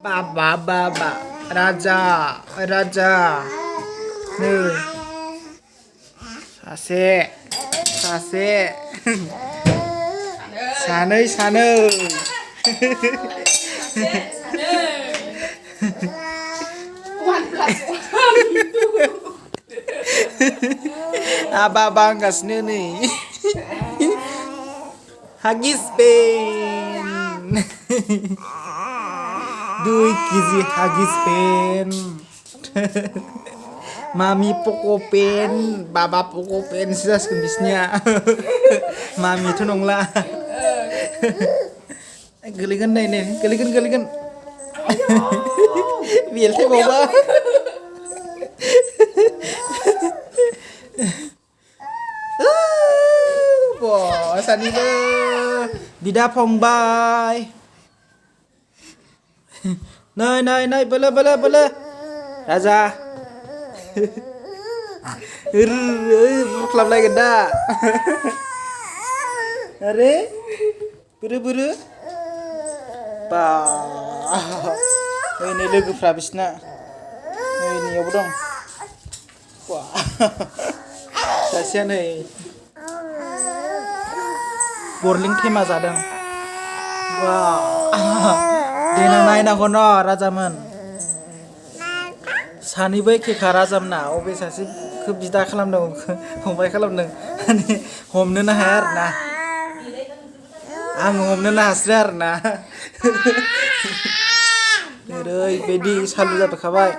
बाबा राजा राजा नै सासे सानै Aba banggasnya nih Huggies pen 2 kg Huggies pen Mami Poco pen Baba Poco pen sudah sekembisnya Mami itu nongla Geligan deh nih geligan Biar saya bawa Sani be Bida Pongbai Nay bela Raja Kelap lagi geda Are Buru Ini logo frabisna Ini ya dong Wah Kasihan nih Borling tema zadang Wah Dena naik kono rajaman Saniबो एखेखा राजामना अबे सासे बिदा खालामदों फंबाय खालामदों हमनोनो हाया आरोना आं हमनोनो हास्राया आरोना ओरैबायदि सालु जाबोखाबाय